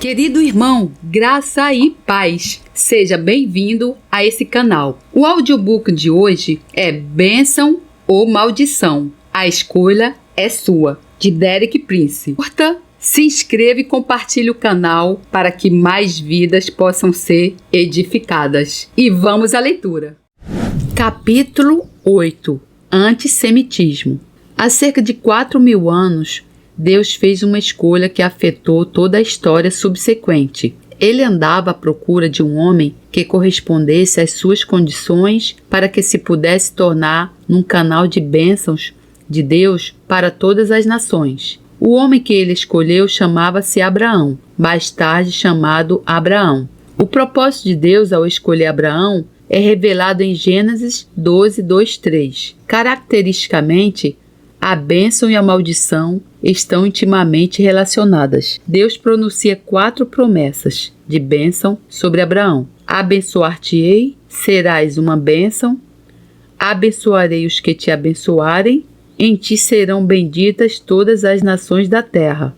Querido irmão, graça e paz, seja bem-vindo a esse canal. O audiobook de hoje é Bênção ou Maldição? A escolha é sua, de Derek Prince. Curta, se inscreva e compartilhe o canal para que mais vidas possam ser edificadas. E vamos à leitura. Capítulo 8. Antissemitismo. Há cerca de 4.000 anos, Deus fez uma escolha que afetou toda a história subsequente. Ele andava à procura de um homem que correspondesse às suas condições para que se pudesse tornar num canal de bênçãos de Deus para todas as nações. O homem que ele escolheu chamava-se Abraão, mais tarde chamado Abraão. O propósito de Deus ao escolher Abraão é revelado em Gênesis 12, 2, 3. Caracteristicamente, a bênção e a maldição estão intimamente relacionadas. Deus pronuncia 4 promessas de bênção sobre Abraão. Abençoar-te-ei, serás uma bênção. Abençoarei os que te abençoarem. Em ti serão benditas todas as nações da terra.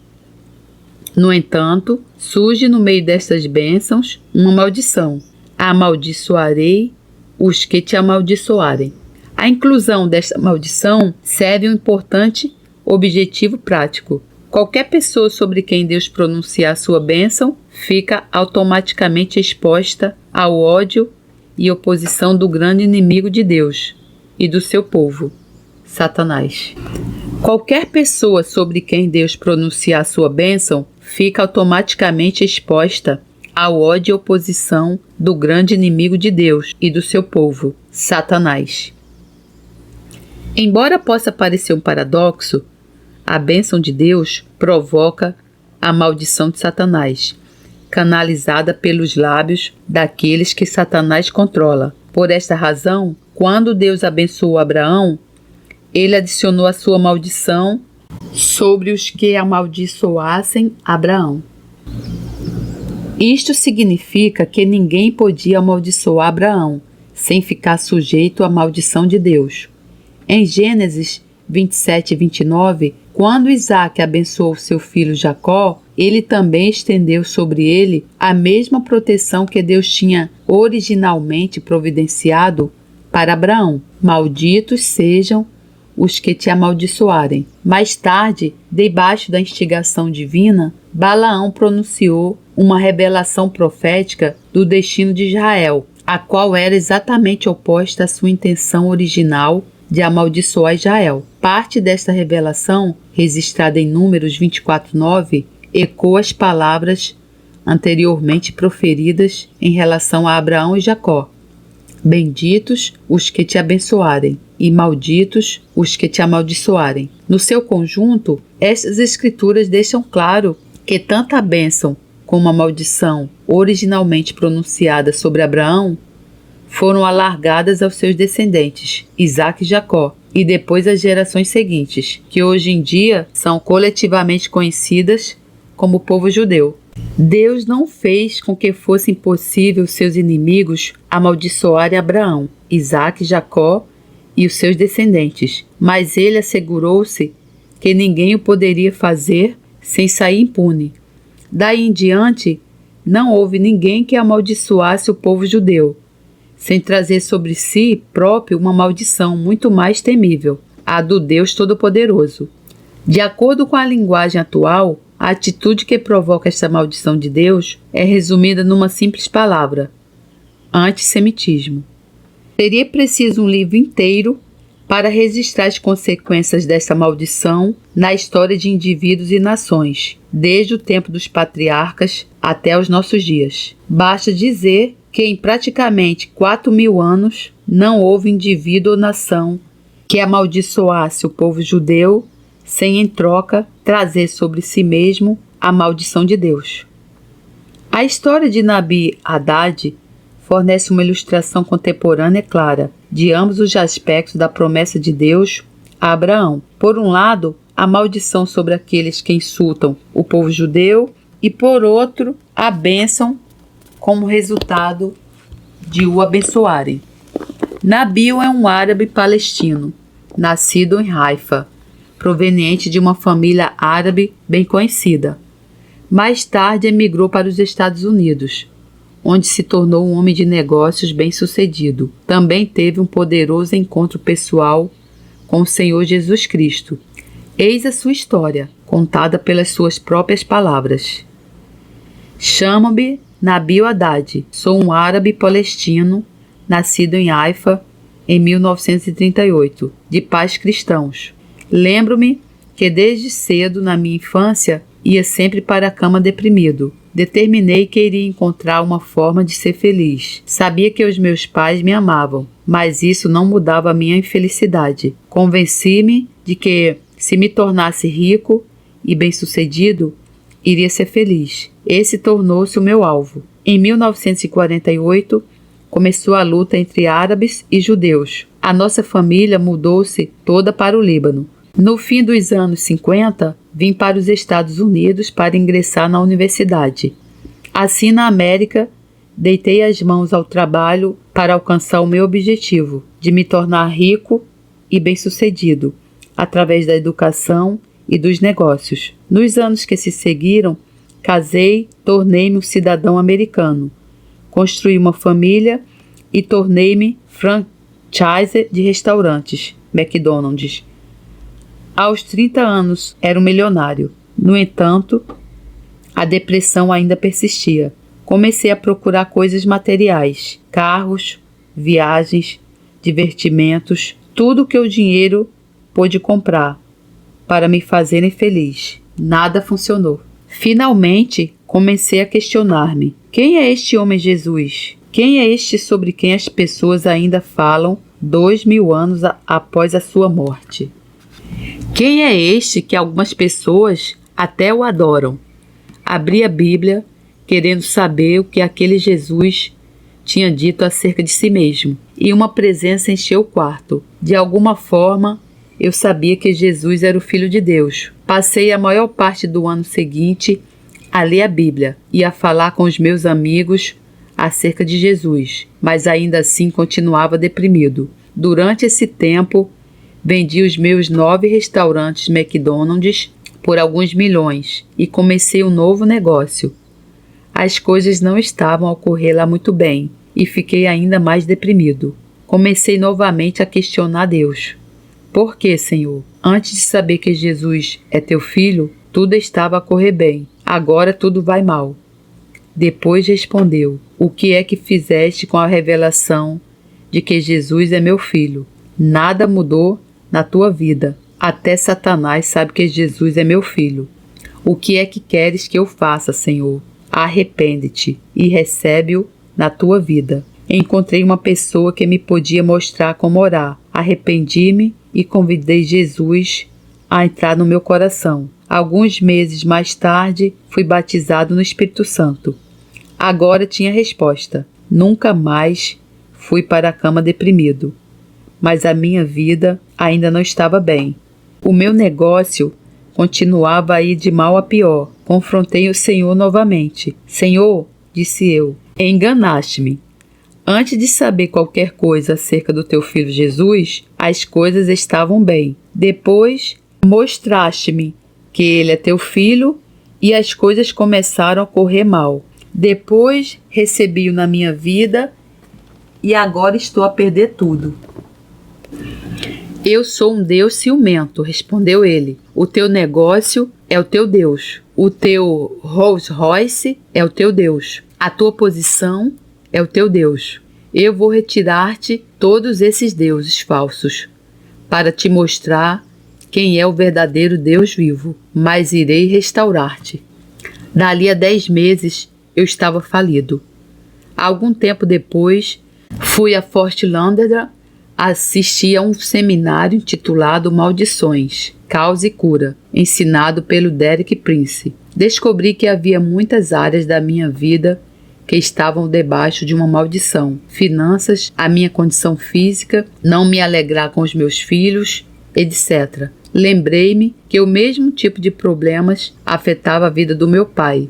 No entanto, surge no meio destas bênçãos uma maldição. Amaldiçoarei os que te amaldiçoarem. A inclusão desta maldição serve um importante objetivo prático. Qualquer pessoa sobre quem Deus pronunciar sua bênção fica automaticamente exposta ao ódio e oposição do grande inimigo de Deus e do seu povo, Satanás. Qualquer pessoa sobre quem Deus pronunciar sua bênção fica automaticamente exposta ao ódio e oposição do grande inimigo de Deus e do seu povo, Satanás. Embora possa parecer um paradoxo, a bênção de Deus provoca a maldição de Satanás, canalizada pelos lábios daqueles que Satanás controla. Por esta razão, quando Deus abençoou Abraão, ele adicionou a sua maldição sobre os que amaldiçoassem Abraão. Isto significa que ninguém podia amaldiçoar Abraão sem ficar sujeito à maldição de Deus. Em Gênesis 27 e 29, quando Isaac abençoou seu filho Jacó, ele também estendeu sobre ele a mesma proteção que Deus tinha originalmente providenciado para Abraão. Malditos sejam os que te amaldiçoarem. Mais tarde, debaixo da instigação divina, Balaão pronunciou uma revelação profética do destino de Israel, a qual era exatamente oposta à sua intenção original de amaldiçoar Israel. Parte desta revelação, registrada em Números 24:9, ecoa as palavras anteriormente proferidas em relação a Abraão e Jacó. Benditos os que te abençoarem, e malditos os que te amaldiçoarem. No seu conjunto, estas escrituras deixam claro que tanto a bênção como a maldição originalmente pronunciada sobre Abraão foram alargadas aos seus descendentes, Isaac e Jacó, e depois às gerações seguintes, que hoje em dia são coletivamente conhecidas como povo judeu. Deus não fez com que fosse impossível seus inimigos amaldiçoarem Abraão, Isaac, Jacó e os seus descendentes, mas ele assegurou-se que ninguém o poderia fazer sem sair impune. Daí em diante, não houve ninguém que amaldiçoasse o povo judeu, sem trazer sobre si próprio uma maldição muito mais temível, a do Deus Todo-Poderoso. De acordo com a linguagem atual, a atitude que provoca esta maldição de Deus é resumida numa simples palavra: antissemitismo. Seria preciso um livro inteiro para registrar as consequências desta maldição na história de indivíduos e nações, desde o tempo dos patriarcas até os nossos dias. Basta dizer que em praticamente 4.000 anos não houve indivíduo ou nação que amaldiçoasse o povo judeu sem, em troca, trazer sobre si mesmo a maldição de Deus. A história de Nabi Haddad fornece uma ilustração contemporânea clara de ambos os aspectos da promessa de Deus a Abraão. Por um lado, a maldição sobre aqueles que insultam o povo judeu e, por outro, a bênção como resultado de o abençoarem. Nabil é um árabe palestino, nascido em Haifa, proveniente de uma família árabe bem conhecida. Mais tarde emigrou para os Estados Unidos, onde se tornou um homem de negócios bem-sucedido. Também teve um poderoso encontro pessoal com o Senhor Jesus Cristo. Eis a sua história, contada pelas suas próprias palavras. Chamo-me Nabil Haddad. Sou um árabe palestino, nascido em Haifa em 1938, de pais cristãos. Lembro-me que desde cedo, na minha infância, ia sempre para a cama deprimido. Determinei que iria encontrar uma forma de ser feliz. Sabia que os meus pais me amavam, mas isso não mudava a minha infelicidade. Convenci-me de que, se me tornasse rico e bem-sucedido, iria ser feliz. Esse tornou-se o meu alvo. Em 1948, começou a luta entre árabes e judeus. A nossa família mudou-se toda para o Líbano. No fim dos anos 50, vim para os Estados Unidos para ingressar na universidade. Assim, na América, deitei as mãos ao trabalho para alcançar o meu objetivo, de me tornar rico e bem-sucedido, através da educação e dos negócios. Nos anos que se seguiram, casei, tornei-me um cidadão americano, construí uma família e tornei-me franchise de restaurantes, McDonald's. Aos 30 anos, era um milionário. No entanto, a depressão ainda persistia. Comecei a procurar coisas materiais, carros, viagens, divertimentos, tudo que o dinheiro pôde comprar para me fazerem feliz. Nada funcionou. Finalmente, comecei a questionar-me. Quem é este homem Jesus? Quem é este sobre quem as pessoas ainda falam 2000 anos após a sua morte? Quem é este que algumas pessoas até o adoram? Abri a Bíblia, querendo saber o que aquele Jesus tinha dito acerca de si mesmo, e uma presença encheu o quarto. De alguma forma, eu sabia que Jesus era o Filho de Deus. Passei a maior parte do ano seguinte a ler a Bíblia e a falar com os meus amigos acerca de Jesus, mas ainda assim continuava deprimido. Durante esse tempo, vendi os meus 9 restaurantes McDonald's por alguns milhões e comecei um novo negócio. As coisas não estavam a ocorrer lá muito bem e fiquei ainda mais deprimido. Comecei novamente a questionar Deus. Por que, Senhor? Antes de saber que Jesus é teu filho, tudo estava a correr bem. Agora tudo vai mal. Depois respondeu: o que é que fizeste com a revelação de que Jesus é meu filho? Nada mudou na tua vida. Até Satanás sabe que Jesus é meu filho. O que é que queres que eu faça, Senhor? Arrepende-te e recebe-o na tua vida. Encontrei uma pessoa que me podia mostrar como orar. Arrependi-me e convidei Jesus a entrar no meu coração. Alguns meses mais tarde, fui batizado no Espírito Santo. Agora tinha resposta. Nunca mais fui para a cama deprimido. Mas a minha vida ainda não estava bem. O meu negócio continuava a ir de mal a pior. Confrontei o Senhor novamente. Senhor, disse eu, enganaste-me. Antes de saber qualquer coisa acerca do teu filho Jesus, as coisas estavam bem. Depois, mostraste-me que ele é teu filho e as coisas começaram a correr mal. Depois, recebi-o na minha vida e agora estou a perder tudo. Eu sou um Deus ciumento, respondeu ele. O teu negócio é o teu Deus. O teu Rolls Royce é o teu Deus. A tua posição é o teu Deus. Eu vou retirar-te todos esses deuses falsos para te mostrar quem é o verdadeiro Deus vivo, mas irei restaurar-te. Dali a 10 meses eu estava falido. Algum tempo depois, fui a Fort Lauderdale assistir a um seminário intitulado Maldições, Causa e Cura, ensinado pelo Derek Prince. Descobri que havia muitas áreas da minha vida que estavam debaixo de uma maldição. Finanças, a minha condição física, não me alegrar com os meus filhos, etc. Lembrei-me que o mesmo tipo de problemas afetava a vida do meu pai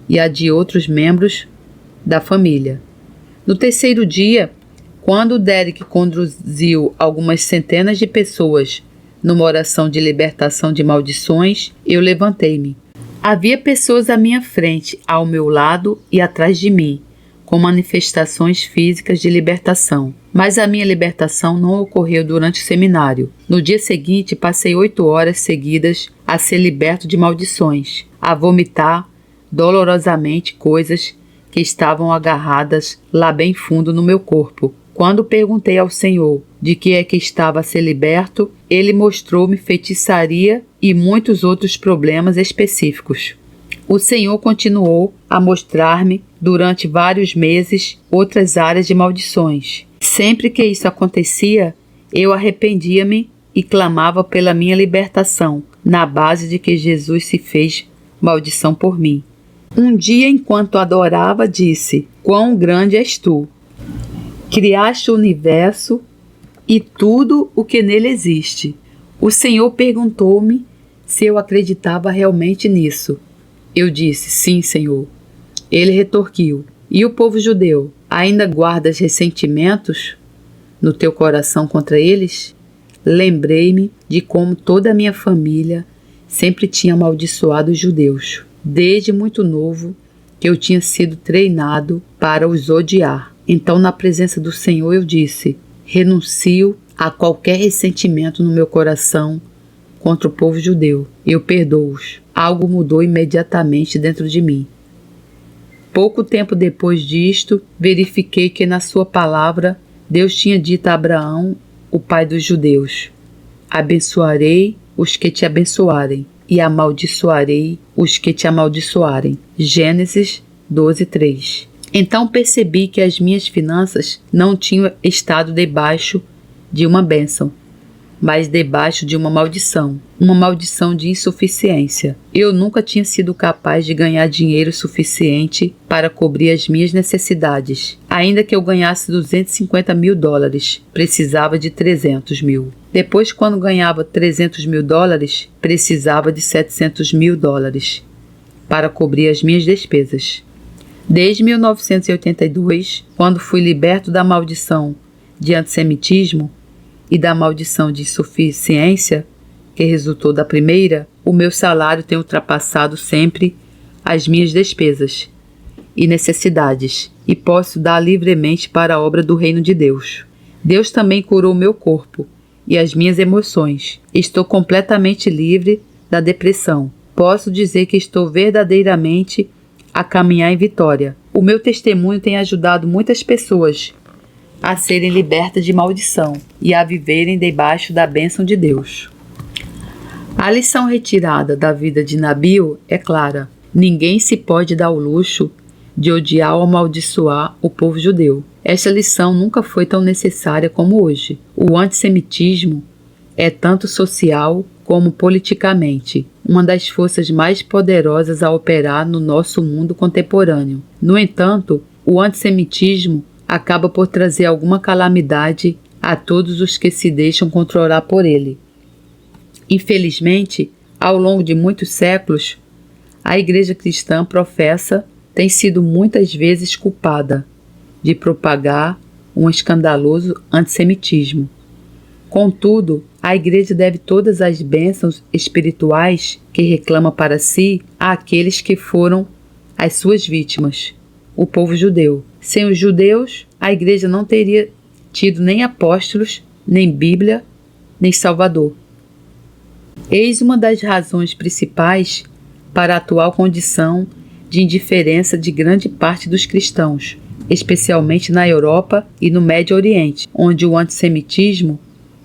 e a de outros membros da família. No terceiro dia, quando Derek conduziu algumas centenas de pessoas numa oração de libertação de maldições, eu levantei-me. Havia pessoas à minha frente, ao meu lado e atrás de mim, com manifestações físicas de libertação. Mas a minha libertação não ocorreu durante o seminário. No dia seguinte, passei 8 horas seguidas a ser liberto de maldições, a vomitar dolorosamente coisas que estavam agarradas lá bem fundo no meu corpo. Quando perguntei ao Senhor de que é que estava a ser liberto, Ele mostrou-me feitiçaria e muitos outros problemas específicos. O Senhor continuou a mostrar-me durante vários meses outras áreas de maldições. Sempre que isso acontecia, eu arrependia-me e clamava pela minha libertação, na base de que Jesus se fez maldição por mim. Um dia, enquanto adorava, disse: "Quão grande és tu! Criaste o universo e tudo o que nele existe." O Senhor perguntou-me se eu acreditava realmente nisso. Eu disse: "Sim, Senhor." Ele retorquiu: "E o povo judeu? Ainda guardas ressentimentos no teu coração contra eles?" Lembrei-me de como toda a minha família sempre tinha amaldiçoado os judeus. Desde muito novo que eu tinha sido treinado para os odiar. Então, na presença do Senhor, eu disse: "Renuncio a qualquer ressentimento no meu coração contra o povo judeu. Eu perdoo-os." Algo mudou imediatamente dentro de mim. Pouco tempo depois disto, verifiquei que na sua palavra, Deus tinha dito a Abraão, o pai dos judeus: "Abençoarei os que te abençoarem e amaldiçoarei os que te amaldiçoarem." Gênesis 12:3. Então percebi que as minhas finanças não tinham estado debaixo de uma bênção, mas debaixo de uma maldição de insuficiência. Eu nunca tinha sido capaz de ganhar dinheiro suficiente para cobrir as minhas necessidades. Ainda que eu ganhasse $250 mil, precisava de 300 mil. Depois, quando ganhava $300 mil, precisava de $700 mil para cobrir as minhas despesas. Desde 1982, quando fui liberto da maldição de antissemitismo e da maldição de insuficiência, que resultou da primeira, o meu salário tem ultrapassado sempre as minhas despesas e necessidades, e posso dar livremente para a obra do reino de Deus. Deus também curou meu corpo e as minhas emoções. Estou completamente livre da depressão. Posso dizer que estou verdadeiramente a caminhar em vitória. O meu testemunho tem ajudado muitas pessoas a serem libertas de maldição e a viverem debaixo da bênção de Deus. A lição retirada da vida de Nabil é clara. Ninguém se pode dar o luxo de odiar ou amaldiçoar o povo judeu. Esta lição nunca foi tão necessária como hoje. O antissemitismo é tanto social como politicamente uma das forças mais poderosas a operar no nosso mundo contemporâneo. No entanto, o antissemitismo acaba por trazer alguma calamidade a todos os que se deixam controlar por ele. Infelizmente, ao longo de muitos séculos, a Igreja cristã professa tem sido muitas vezes culpada de propagar um escandaloso antissemitismo. Contudo, a Igreja deve todas as bênçãos espirituais que reclama para si àqueles que foram as suas vítimas, o povo judeu. Sem os judeus, a Igreja não teria tido nem apóstolos, nem Bíblia, nem Salvador. Eis uma das razões principais para a atual condição de indiferença de grande parte dos cristãos, especialmente na Europa e no Médio Oriente, onde o antissemitismo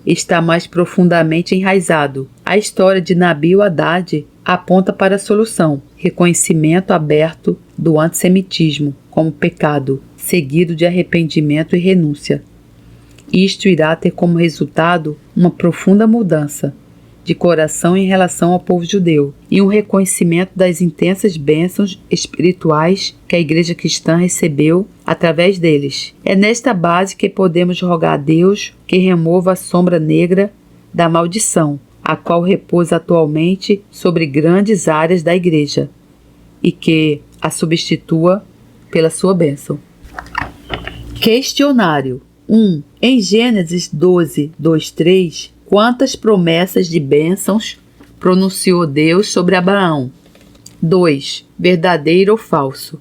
está mais profundamente enraizado. A história de Nabil Haddad aponta para a solução: reconhecimento aberto do antissemitismo como pecado, seguido de arrependimento e renúncia. Isto irá ter como resultado uma profunda mudança de coração em relação ao povo judeu e um reconhecimento das intensas bênçãos espirituais que a Igreja cristã recebeu através deles. É nesta base que podemos rogar a Deus que remova a sombra negra da maldição, a qual repousa atualmente sobre grandes áreas da Igreja, e que a substitua pela sua bênção. Questionário 1. Em Gênesis 12, 2, 3, quantas promessas de bênçãos pronunciou Deus sobre Abraão? 2. Verdadeiro ou falso?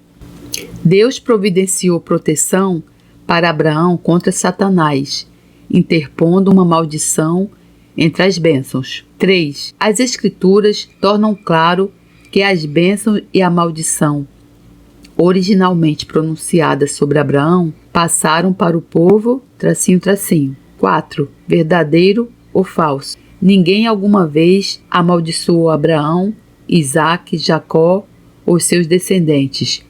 Deus providenciou proteção para Abraão contra Satanás, interpondo uma maldição entre as bênçãos. 3. As Escrituras tornam claro que as bênçãos e a maldição, originalmente pronunciadas sobre Abraão, passaram para o povo, _. 4. Verdadeiro ou falso? Ninguém alguma vez amaldiçoou Abraão, Isaque, Jacó ou seus descendentes,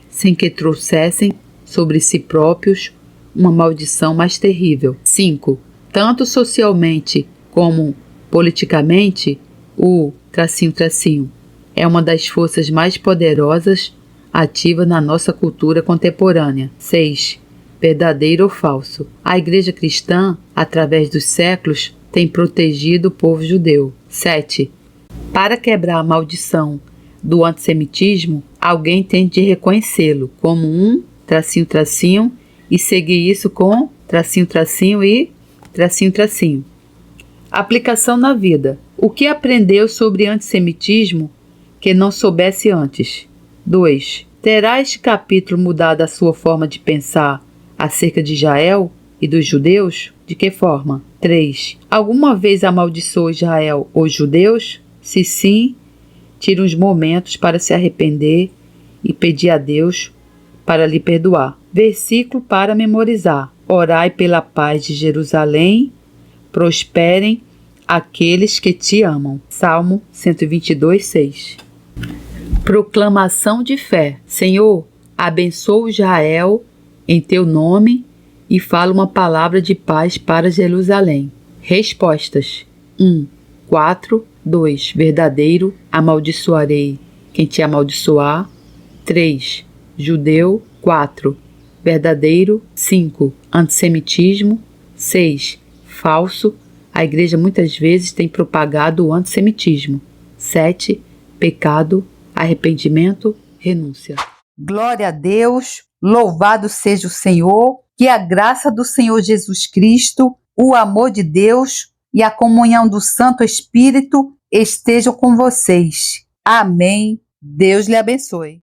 sem que trouxessem sobre si próprios uma maldição mais terrível. 5. Tanto socialmente como politicamente, o _. É uma das forças mais poderosas ativa na nossa cultura contemporânea. 6. Verdadeiro ou falso? A Igreja Cristã, através dos séculos, tem protegido o povo judeu. 7. Para quebrar a maldição do antissemitismo, alguém tem de reconhecê-lo como um _, e seguir isso com _, e _. Aplicação na vida. O que aprendeu sobre antissemitismo que não soubesse antes? 2. Terá este capítulo mudado a sua forma de pensar acerca de Israel e dos judeus? De que forma? 3. Alguma vez amaldiçoou Israel ou judeus? Se sim, tire uns momentos para se arrepender e pedir a Deus para lhe perdoar. Versículo para memorizar. Orai pela paz de Jerusalém, prosperem aqueles que te amam. Salmo 122, 6. Proclamação de fé. Senhor, abençoa Israel em teu nome e fala uma palavra de paz para Jerusalém. Respostas. 1. 4. 2. Verdadeiro, amaldiçoarei quem te amaldiçoar. 3. Judeu. 4. Verdadeiro. 5. Antissemitismo. 6. Falso. A igreja muitas vezes tem propagado o antissemitismo. 7. Pecado, arrependimento, renúncia. Glória a Deus, louvado seja o Senhor, que a graça do Senhor Jesus Cristo, o amor de Deus e a comunhão do Santo Espírito estejam com vocês. Amém. Deus lhe abençoe.